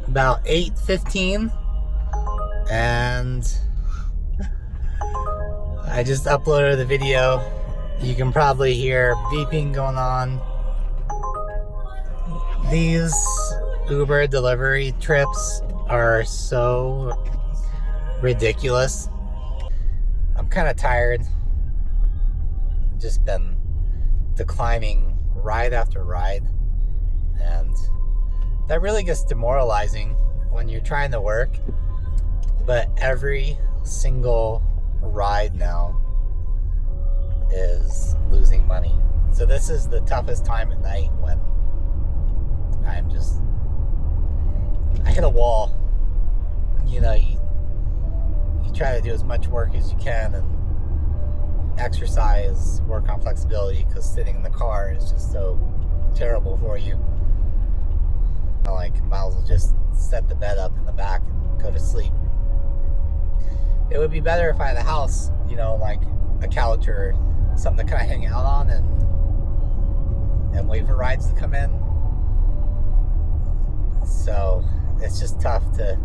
about 8:15, and I just uploaded the video. You can probably hear beeping going on. These Uber delivery trips are so ridiculous. I'm kind of tired. Just been declining ride after ride, and that really gets demoralizing when you're trying to work, but every single ride now is losing money. So this is the toughest time at night when I hit a wall. You know, you try to do as much work as you can and exercise, work on flexibility, because sitting in the car is just so terrible for you. Like, might as well just set the bed up in the back and go to sleep. It would be better if I had a house, you know, like a couch or something to kind of hang out on and wait for rides to come in. So it's just tough to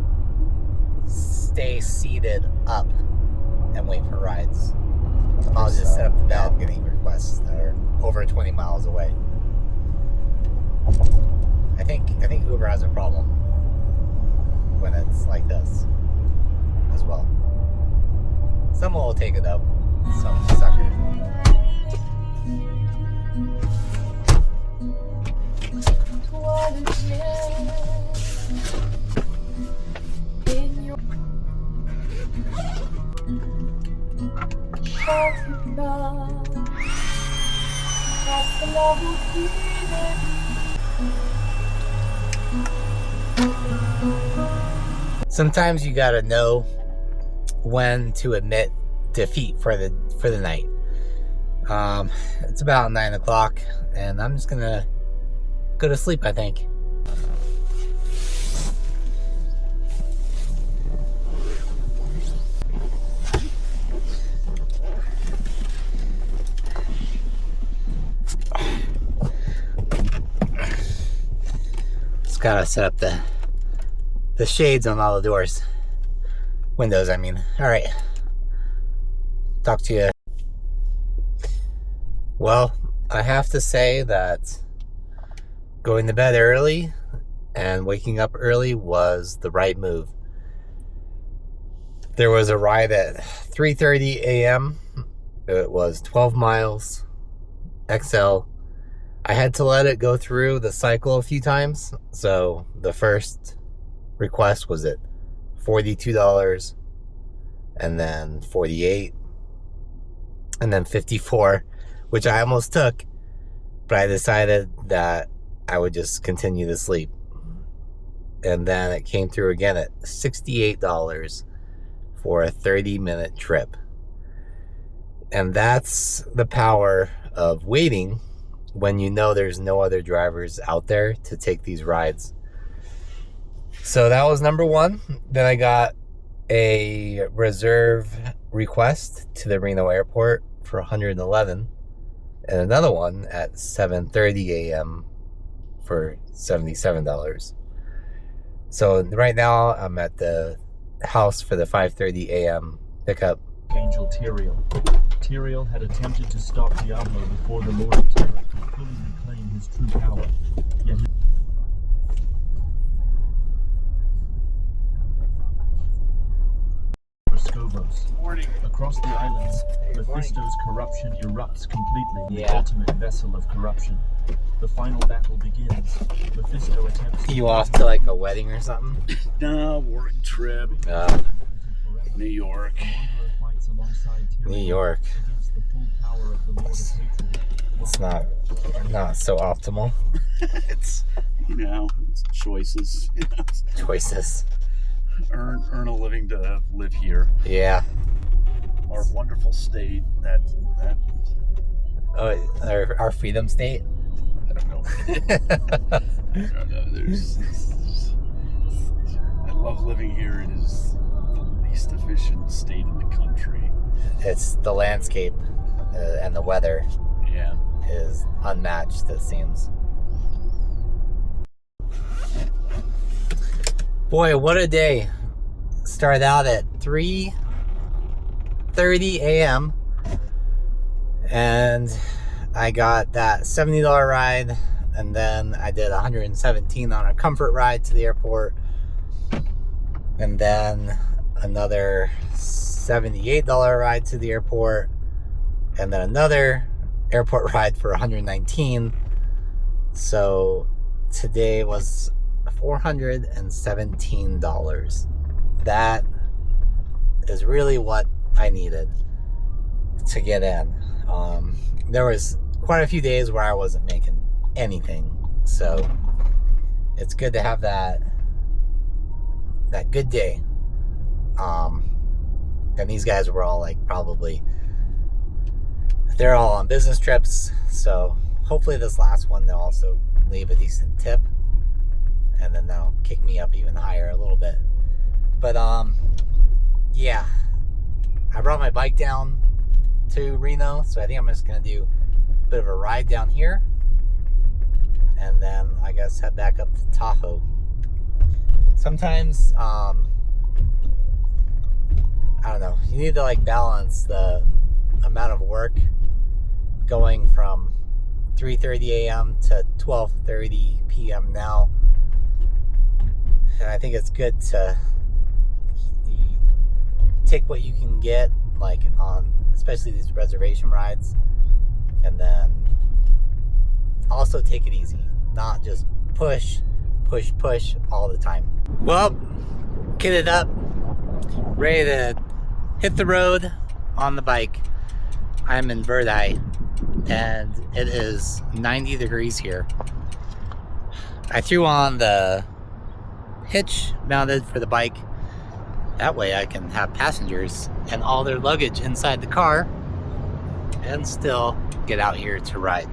stay seated up and wait for rides. I'll just set up the bed getting requests that are over 20 miles away. I think Uber has a problem when it's like this as well. Someone will take it up. Some sucker. Sometimes you gotta know when to admit defeat for the night. It's about 9 o'clock, and I'm just gonna go to sleep, I think. Just gotta set up the shades on all the doors. Windows, I mean. Alright. Talk to you. Well, I have to say that going to bed early and waking up early was the right move. There was a ride at 3:30 a.m. It was 12 miles, XL. I had to let it go through the cycle a few times. So the first request was at $42, and then $48, and then $54, which I almost took, but I decided that I would just continue to sleep. And then it came through again at $68 for a 30-minute trip. And that's the power of waiting when you know there's no other drivers out there to take these rides. So that was number one. Then I got a reserve request to the Reno airport for $111, and another one at 7:30 a.m. for $77. So right now I'm at the house for the 5:30 a.m. pickup. Angel Tyrael. Tyrael had attempted to stop Diablo before the Lord of Terror could fully reclaim his true power. Yet across the islands, Mephisto's corruption erupts completely, the ultimate vessel of corruption. The final battle begins. Mephisto attempts You off to like a wedding or something? No, work trip. New York. New York. It's not so optimal. It's, it's choices. Choices. Earn a living to live here. Yeah. Our wonderful state. That. Oh, our freedom state. I don't know. I love living here. It is the least efficient state in the country. It's the landscape and the weather. Yeah. Is unmatched, it seems. Boy, what a day. Started out at 3:30 a.m. and I got that $70 ride, and then I did $117 on a comfort ride to the airport, and then another $78 ride to the airport, and then another airport ride for $119. So today was $417. That is really what I needed to get in. There was quite a few days where I wasn't making anything, so it's good to have that good day. And these guys were all like they're all on business trips, so hopefully this last one they'll also leave a decent tip, and then that'll kick me up even higher a little bit. But yeah, I brought my bike down to Reno, so I think I'm just gonna do a bit of a ride down here, and then I guess head back up to Tahoe. Sometimes I don't know, you need to like balance the amount of work going from 3:30 a.m. to 12:30 p.m. now, and I think it's good to take what you can get, like on especially these reservation rides, and then also take it easy, not just push all the time. Well, kitted up, ready to hit the road on the bike. I'm in Verdi, and it is 90 degrees here. I threw on the hitch mounted for the bike. That way I can have passengers and all their luggage inside the car and still get out here to ride.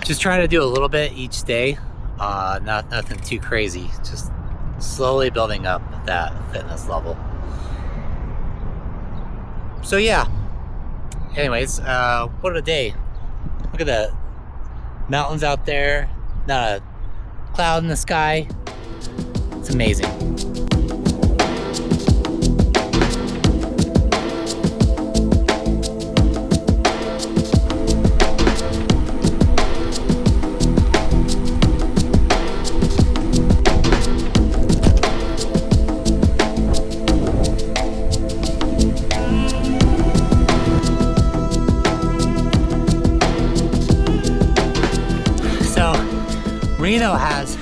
Just trying to do a little bit each day. Nothing too crazy. Just slowly building up that fitness level. So yeah. Anyways, what a day. Look at the mountains out there. Not a cloud in the sky. It's amazing. Reno has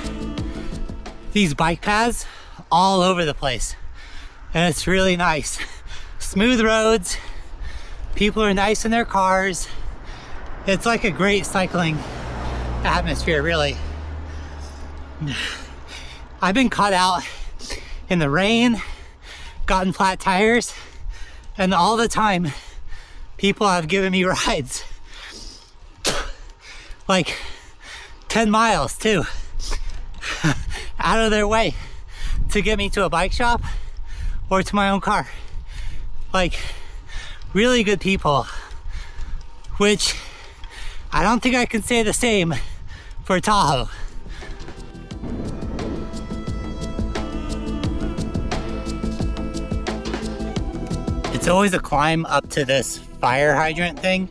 these bike paths all over the place, and it's really nice. Smooth roads, people are nice in their cars. It's like a great cycling atmosphere, really. I've been caught out in the rain, gotten flat tires, and all the time people have given me rides. Like 10 miles too, out of their way to get me to a bike shop or to my own car. Like, really good people, which I don't think I can say the same for Tahoe. It's always a climb up to this fire hydrant thing,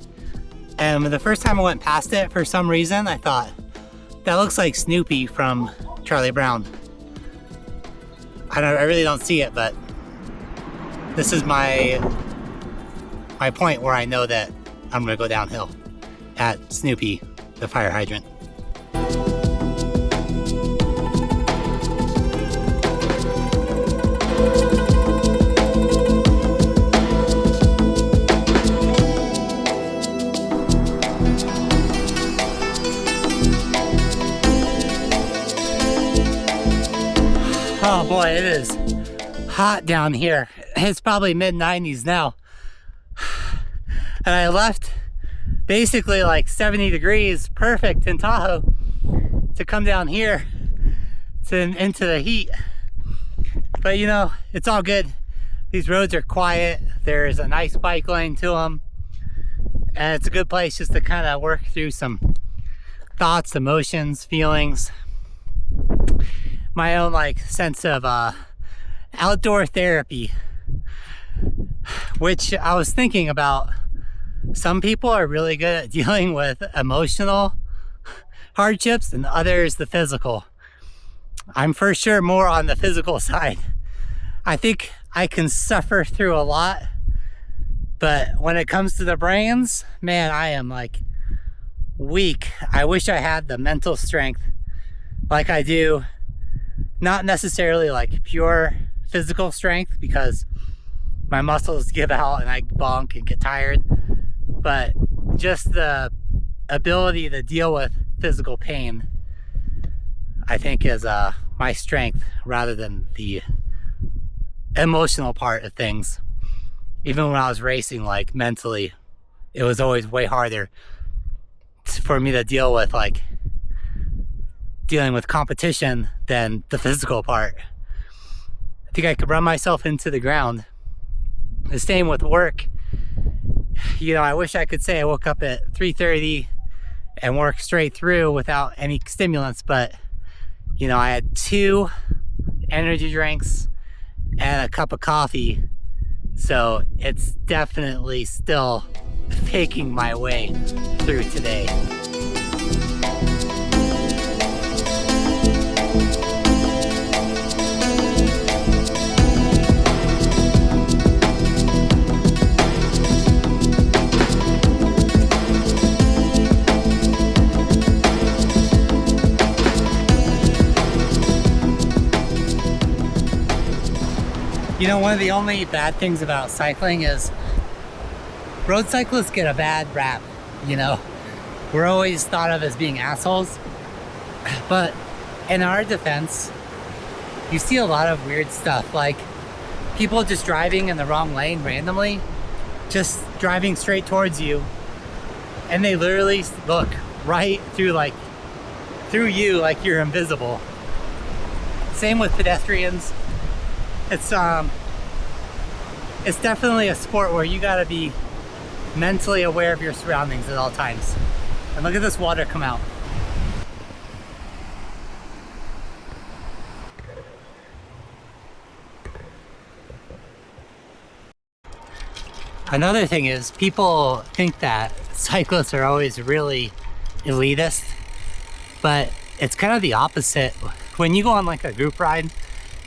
and the first time I went past it, for some reason I thought, that looks like Snoopy from Charlie Brown. I really don't see it, but this is my point where I know that I'm gonna go downhill at Snoopy, the fire hydrant. Oh boy, it is hot down here. It's probably mid-90s now. And I left basically like 70 degrees, perfect in Tahoe, to come down here into the heat. But you know, it's all good. These roads are quiet. There's a nice bike lane to them. And it's a good place just to kind of work through some thoughts, emotions, feelings. my own like sense of outdoor therapy, which I was thinking about. Some people are really good at dealing with emotional hardships and others the physical. I'm for sure more on the physical side. I think I can suffer through a lot, but when it comes to the brains, man, I am like weak. I wish I had the mental strength like I do, not necessarily like pure physical strength because my muscles give out and I bonk and get tired, but just the ability to deal with physical pain, I think, is my strength rather than the emotional part of things. Even when I was racing, like mentally, it was always way harder for me to deal with like dealing with competition than the physical part. I think I could run myself into the ground. The same with work. You know, I wish I could say I woke up at 3:30 and worked straight through without any stimulants, but you know, I had 2 energy drinks and a cup of coffee, so it's definitely still faking my way through today. You know, one of the only bad things about cycling is road cyclists get a bad rap, you know. We're always thought of as being assholes, but in our defense, you see a lot of weird stuff, like people just driving in the wrong lane randomly, just driving straight towards you, and they literally look right through you like you're invisible. Same with pedestrians. It's definitely a sport where you gotta be mentally aware of your surroundings at all times. And look at this water come out. Another thing is, people think that cyclists are always really elitist, but it's kind of the opposite. When you go on like a group ride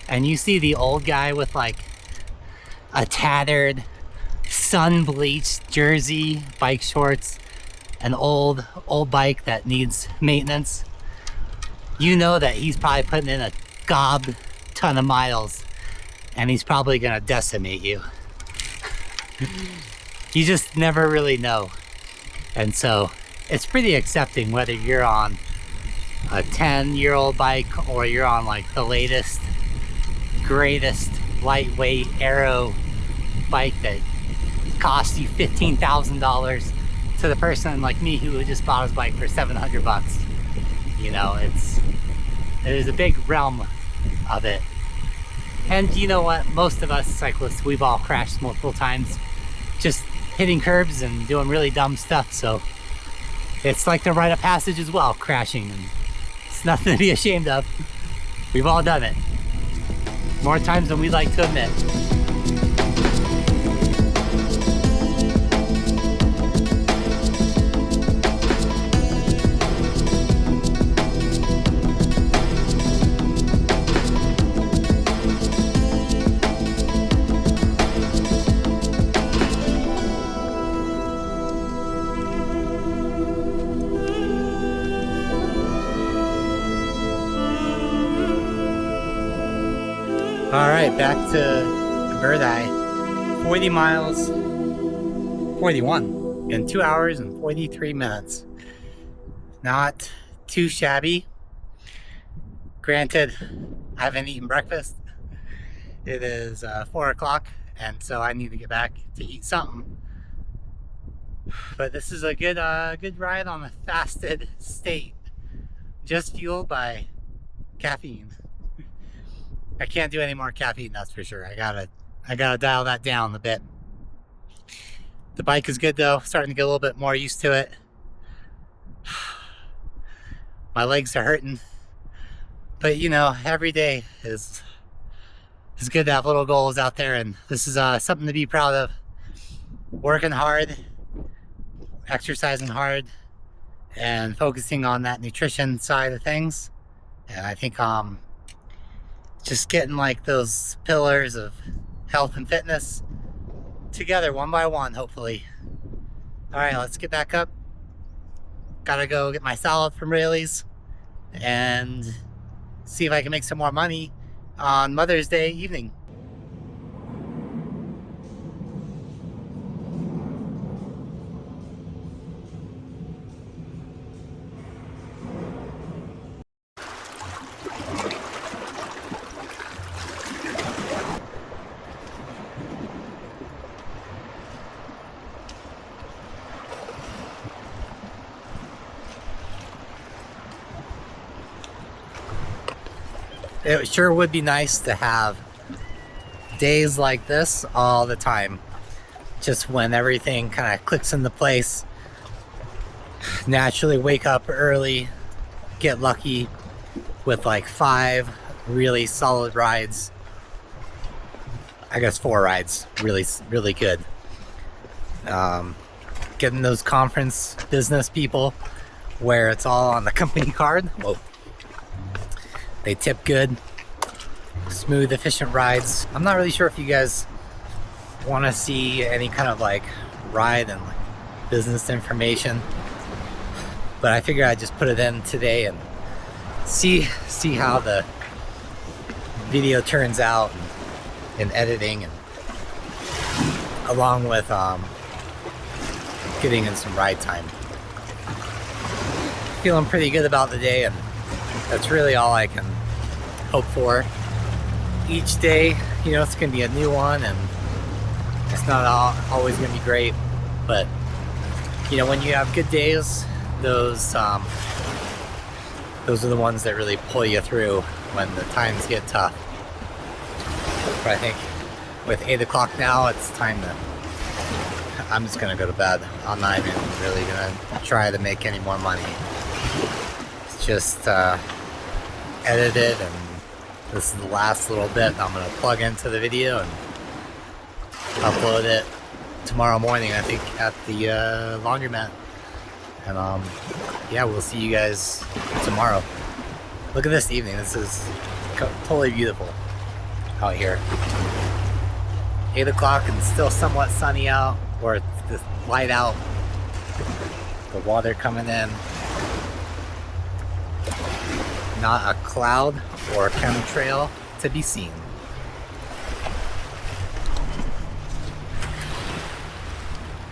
and you see the old guy with like a tattered, sun-bleached jersey, bike shorts, an old bike that needs maintenance, you know that he's probably putting in a gob ton of miles and he's probably gonna decimate you. You just never really know. And so it's pretty accepting whether you're on a 10-year-old bike or you're on like the latest, greatest lightweight aero bike that cost you $15,000 to the person like me who just bought his bike for $700. You know, there's a big realm of it. And you know what, most of us cyclists, we've all crashed multiple times, just hitting curbs and doing really dumb stuff, so it's like the rite of passage as well, crashing, and it's nothing to be ashamed of. We've all done it. More times than we'd like to admit. All right, back to Bird Eye. 40 miles, 41 in 2 hours and 43 minutes. Not too shabby. Granted, I haven't eaten breakfast. It is 4 o'clock, and so I need to get back to eat something. But this is a good ride on a fasted state, just fueled by caffeine. I can't do any more caffeine, that's for sure. I gotta dial that down a bit. The bike is good though, starting to get a little bit more used to it. My legs are hurting. But you know, every day is good to have little goals out there, and this is something to be proud of. Working hard, exercising hard, and focusing on that nutrition side of things. And I think just getting like those pillars of health and fitness together one by one, hopefully. All right, let's get back up. Gotta go get my salad from Rayleigh's and see if I can make some more money on Mother's Day evening. It sure would be nice to have days like this all the time. Just when everything kind of clicks into place. Naturally wake up early, get lucky with like 5 really solid rides. I guess 4 rides, really good. Getting those conference business people where it's all on the company card. Whoa. They tip good, smooth, efficient rides. I'm not really sure if you guys want to see any kind of like ride and like business information, but I figured I'd just put it in today and see how the video turns out in editing, and along with getting in some ride time. Feeling pretty good about the day, and that's really all I can hope for. Each day, you know, it's gonna be a new one, and it's not always gonna be great, but you know, when you have good days, those are the ones that really pull you through when the times get tough. But I think with 8 o'clock now, it's time to, I'm just gonna go to bed. I'm not even really gonna try to make any more money. It's just edit it, and this is the last little bit I'm gonna plug into the video and upload it tomorrow morning, I think, at the laundromat. And yeah, we'll see you guys tomorrow. Look at this evening. This is totally beautiful out here. 8 o'clock and still somewhat sunny out, or it's just light out. The water coming in. Not a cloud or a chemtrail to be seen.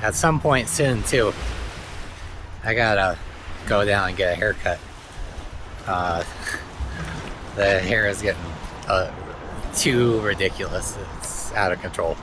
At some point soon too, I gotta go down and get a haircut. The hair is getting too ridiculous. It's out of control.